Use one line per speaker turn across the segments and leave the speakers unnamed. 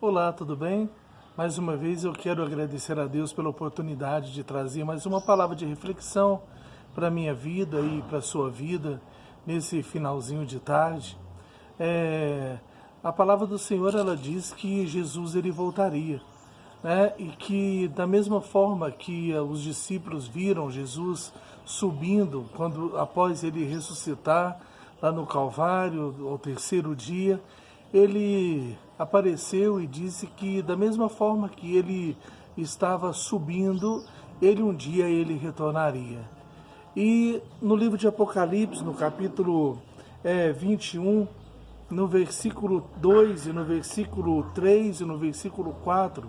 Olá, tudo bem? Mais uma vez eu quero agradecer a Deus pela oportunidade de trazer mais uma palavra de reflexão para a minha vida e para a sua vida nesse finalzinho de tarde. A palavra do Senhor, ela diz que Jesus ele voltaria, né? E que da mesma forma que os discípulos viram Jesus subindo após ele ressuscitar lá no Calvário, ao terceiro dia, ele apareceu e disse que da mesma forma que ele estava subindo, um dia ele retornaria. E no livro de Apocalipse, no capítulo 21, no versículo 2 e no versículo 3 e no versículo 4,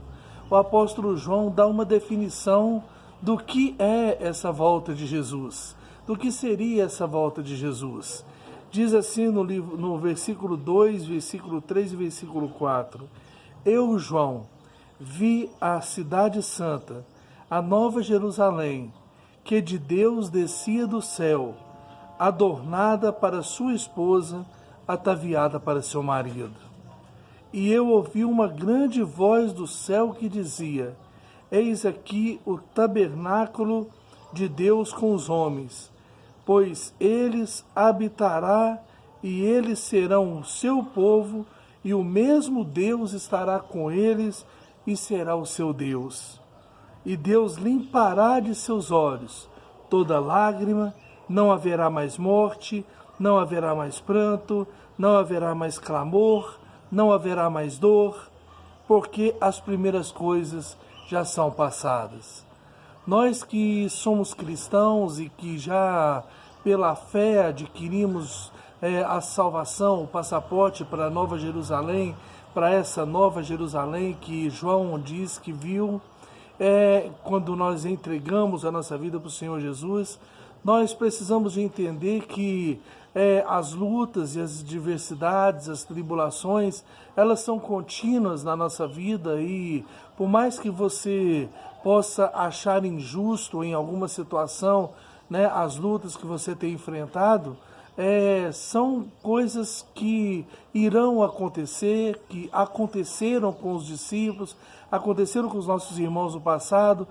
o apóstolo João dá uma definição do que é essa volta de Jesus, do que seria essa volta de Jesus. Diz assim no versículo 2, versículo 3 e versículo 4. Eu, João, vi a cidade santa, a nova Jerusalém, que de Deus descia do céu, adornada para sua esposa, ataviada para seu marido. E eu ouvi uma grande voz do céu que dizia: Eis aqui o tabernáculo de Deus com os homens, pois eles habitará e eles serão o seu povo, e o mesmo Deus estará com eles e será o seu Deus. E Deus limpará de seus olhos toda lágrima, não haverá mais morte, não haverá mais pranto, não haverá mais clamor, não haverá mais dor, porque as primeiras coisas já são passadas. Nós que somos cristãos e que já pela fé adquirimos a salvação, o passaporte para a Nova Jerusalém, para essa Nova Jerusalém que João diz que viu, quando nós entregamos a nossa vida para o Senhor Jesus, nós precisamos de entender que as lutas e as diversidades, as tribulações, elas são contínuas na nossa vida e por mais que você possa achar injusto em alguma situação, né, as lutas que você tem enfrentado, são coisas que irão acontecer, que aconteceram com os discípulos, aconteceram com os nossos irmãos no passado,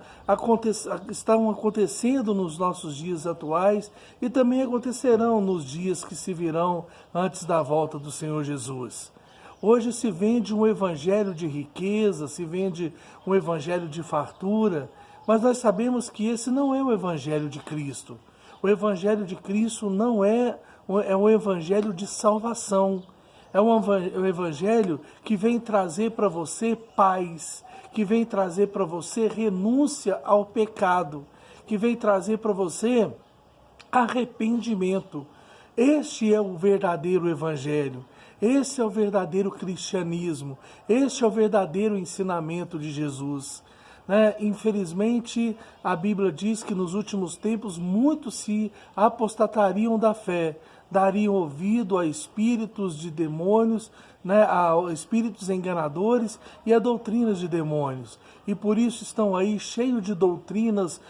estão acontecendo nos nossos dias atuais e também acontecerão nos dias que se virão antes da volta do Senhor Jesus. Hoje se vende um evangelho de riqueza, se vende um evangelho de fartura, mas nós sabemos que esse não é o evangelho de Cristo. O evangelho de Cristo não é um evangelho de salvação. É um evangelho que vem trazer para você paz, que vem trazer para você renúncia ao pecado, que vem trazer para você arrependimento. Este é o verdadeiro evangelho. Esse é o verdadeiro cristianismo. Este é o verdadeiro ensinamento de Jesus. Infelizmente, a Bíblia diz que nos últimos tempos muitos se apostatariam da fé, dariam ouvido a espíritos de demônios, a espíritos enganadores e a doutrinas de demônios. E por isso estão aí cheios de doutrinas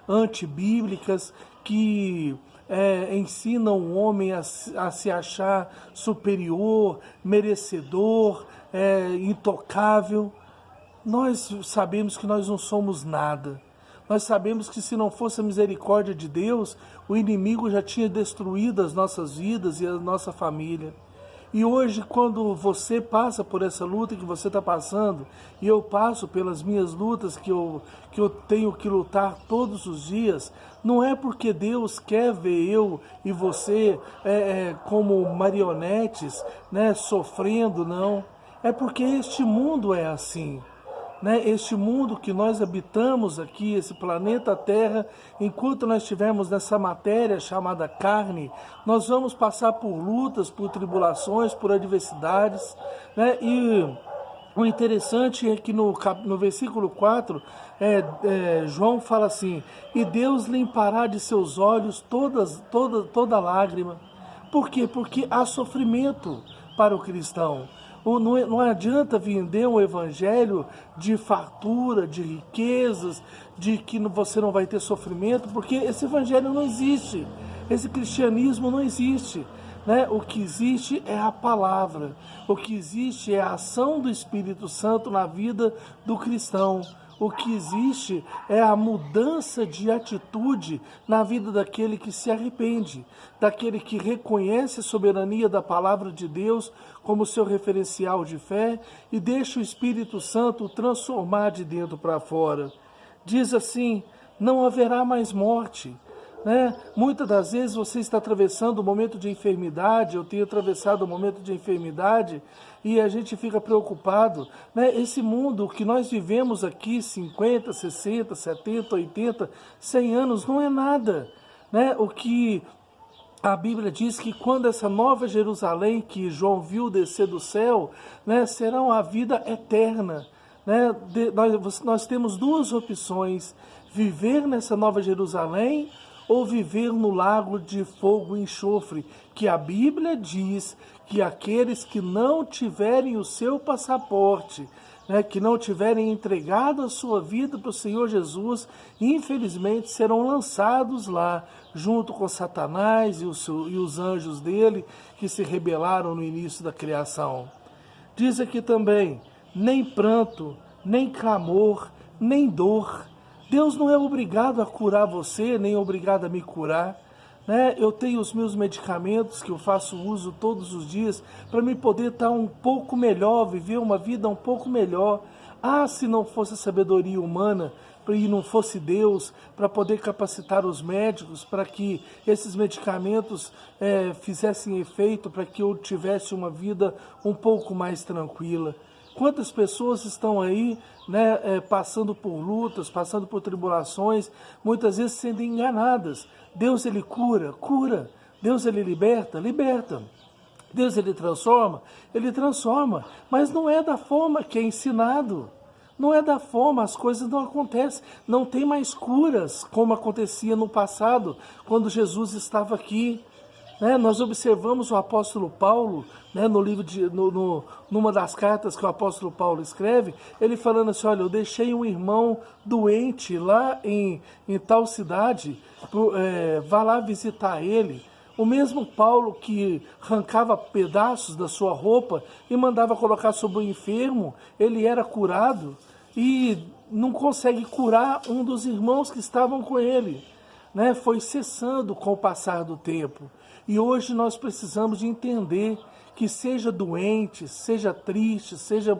antibíblicas que ensinam o homem a se achar superior, merecedor, intocável. Nós sabemos que nós não somos nada. Nós sabemos que se não fosse a misericórdia de Deus, o inimigo já tinha destruído as nossas vidas e a nossa família. E hoje, quando você passa por essa luta que você está passando, e eu passo pelas minhas lutas que eu tenho que lutar todos os dias, não é porque Deus quer ver eu e você como marionetes, sofrendo, não. É porque este mundo é assim. Este mundo que nós habitamos aqui, esse planeta Terra, enquanto nós estivermos nessa matéria chamada carne, nós vamos passar por lutas, por tribulações, por adversidades, E o interessante é que no versículo 4, João fala assim: e Deus limpará de seus olhos toda lágrima. Por quê? Porque há sofrimento para o cristão. Não adianta vender um evangelho de fartura, de riquezas, de que você não vai ter sofrimento, porque esse evangelho não existe, esse cristianismo não existe. né? O que existe é a palavra, o que existe é a ação do Espírito Santo na vida do cristão. O que existe é a mudança de atitude na vida daquele que se arrepende, daquele que reconhece a soberania da palavra de Deus como seu referencial de fé e deixa o Espírito Santo o transformar de dentro para fora. Diz assim: não haverá mais morte. Né? Muitas das vezes você está atravessando um momento de enfermidade, eu tenho atravessado um momento de enfermidade e a gente fica preocupado. Né? Esse mundo que nós vivemos aqui, 50, 60, 70, 80, 100 anos, não é nada. Né? O que a Bíblia diz que quando essa nova Jerusalém que João viu descer do céu, né, será a vida eterna. Né? Nós temos duas opções: viver nessa nova Jerusalém ou viver no lago de fogo e enxofre, que a Bíblia diz que aqueles que não tiverem o seu passaporte, né, que não tiverem entregado a sua vida para o Senhor Jesus, infelizmente serão lançados lá, junto com Satanás e os anjos dele, que se rebelaram no início da criação. Diz aqui também: nem pranto, nem clamor, nem dor. Deus não é obrigado a curar você, nem obrigado a me curar. Né? Eu tenho os meus medicamentos que eu faço uso todos os dias para me poder estar um pouco melhor, viver uma vida um pouco melhor. Ah, se não fosse a sabedoria humana e não fosse Deus para poder capacitar os médicos para que esses medicamentos fizessem efeito, para que eu tivesse uma vida um pouco mais tranquila. Quantas pessoas estão aí, né, passando por lutas, passando por tribulações, muitas vezes sendo enganadas. Deus, ele cura, cura. Deus, ele liberta, liberta. Deus, ele transforma, mas não é da forma que é ensinado. Não é da forma, as coisas não acontecem. Não tem mais curas como acontecia no passado, quando Jesus estava aqui. Né? Nós observamos o apóstolo Paulo, né, no livro numa das cartas que o apóstolo Paulo escreve, ele falando assim: olha, eu deixei um irmão doente lá em tal cidade, vá lá visitar ele. O mesmo Paulo que arrancava pedaços da sua roupa e mandava colocar sobre o enfermo, ele era curado e não consegue curar um dos irmãos que estavam com ele. Né? Foi cessando com o passar do tempo. E hoje nós precisamos de entender que, seja doente, seja triste, seja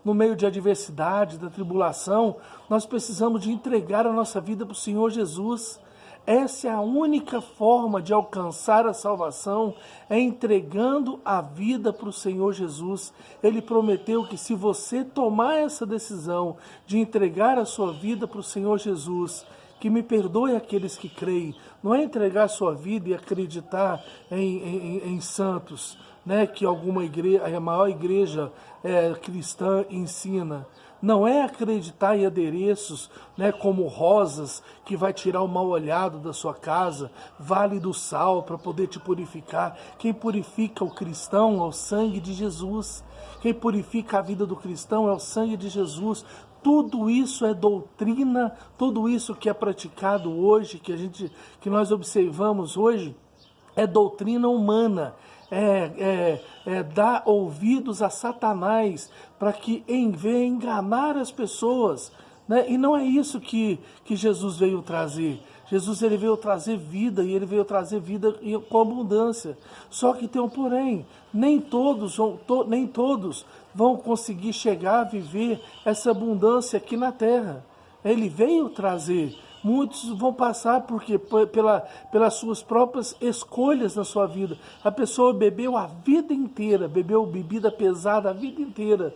no meio de adversidade, da tribulação, nós precisamos de entregar a nossa vida para o Senhor Jesus. Essa é a única forma de alcançar a salvação, é entregando a vida para o Senhor Jesus. Ele prometeu que, se você tomar essa decisão de entregar a sua vida para o Senhor Jesus, que me perdoe aqueles que creem, não é entregar a sua vida e acreditar em santos, né, que alguma igreja, a maior igreja cristã ensina. Não é acreditar em adereços, né, como rosas, que vai tirar o mal olhado da sua casa, vale do sal para poder te purificar. Quem purifica o cristão é o sangue de Jesus. Quem purifica a vida do cristão é o sangue de Jesus. Tudo isso é doutrina, tudo isso que é praticado hoje, que nós observamos hoje, é doutrina humana. Dar ouvidos a Satanás para que venha enganar as pessoas. Né? E não é isso que Jesus veio trazer. Jesus, ele veio trazer vida, e ele veio trazer vida com abundância. Só que tem um porém: nem todos vão conseguir chegar a viver essa abundância aqui na terra. Ele veio trazer. Muitos vão passar porque pelas suas próprias escolhas na sua vida. A pessoa bebeu a vida inteira, bebeu bebida pesada a vida inteira,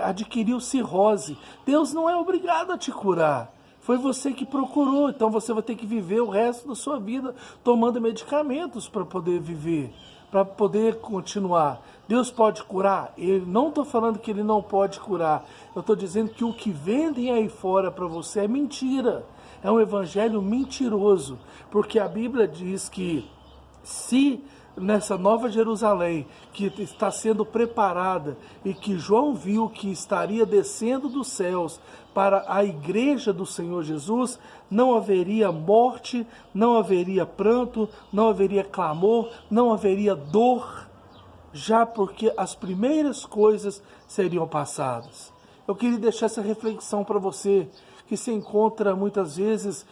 adquiriu cirrose. Deus não é obrigado a te curar. Foi você que procurou, então você vai ter que viver o resto da sua vida tomando medicamentos para poder viver, para poder continuar. Deus pode curar? Eu não estou falando que ele não pode curar. Eu estou dizendo que o que vendem aí fora para você é mentira. É um evangelho mentiroso, porque a Bíblia diz que se nessa nova Jerusalém que está sendo preparada e que João viu que estaria descendo dos céus para a igreja do Senhor Jesus, não haveria morte, não haveria pranto, não haveria clamor, não haveria dor, já porque as primeiras coisas seriam passadas. Eu queria deixar essa reflexão para você, que se encontra muitas vezes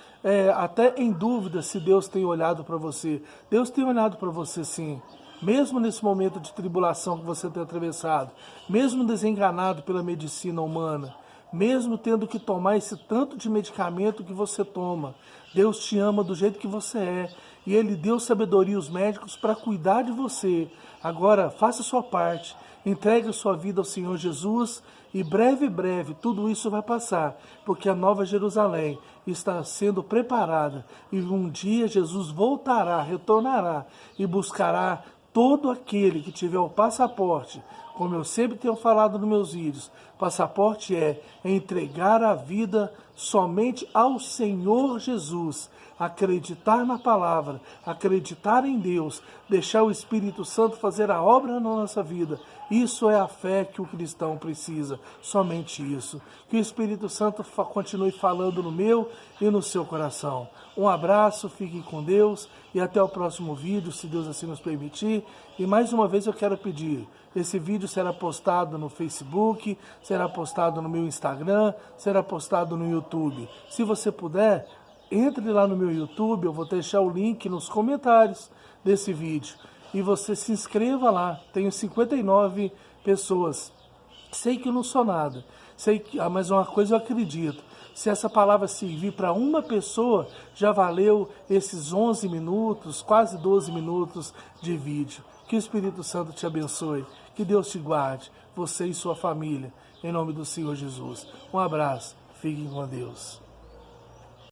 até em dúvida se Deus tem olhado para você. Deus tem olhado para você, sim. Mesmo nesse momento de tribulação que você tem atravessado, mesmo desenganado pela medicina humana, mesmo tendo que tomar esse tanto de medicamento que você toma, Deus te ama do jeito que você é. E Ele deu sabedoria aos médicos para cuidar de você. Agora, faça a sua parte. Entregue a sua vida ao Senhor Jesus e breve, tudo isso vai passar, porque a nova Jerusalém está sendo preparada e um dia Jesus voltará, retornará e buscará todo aquele que tiver o passaporte. Como eu sempre tenho falado nos meus vídeos, passaporte é entregar a vida somente ao Senhor Jesus, acreditar na palavra, acreditar em Deus, deixar o Espírito Santo fazer a obra na nossa vida. Isso é a fé que o cristão precisa, somente isso. Que o Espírito Santo continue falando no meu e no seu coração. Um abraço, fiquem com Deus e até o próximo vídeo, se Deus assim nos permitir. E mais uma vez eu quero pedir, esse vídeo será postado no Facebook, será postado no meu Instagram, será postado no YouTube. Se você puder, entre lá no meu YouTube, eu vou deixar o link nos comentários desse vídeo. E você se inscreva lá, tenho 59 pessoas. Sei que eu não sou nada, mas uma coisa eu acredito. Se essa palavra servir para uma pessoa, já valeu esses 11 minutos, quase 12 minutos de vídeo. Que o Espírito Santo te abençoe, que Deus te guarde, você e sua família, em nome do Senhor Jesus. Um abraço, fiquem com Deus.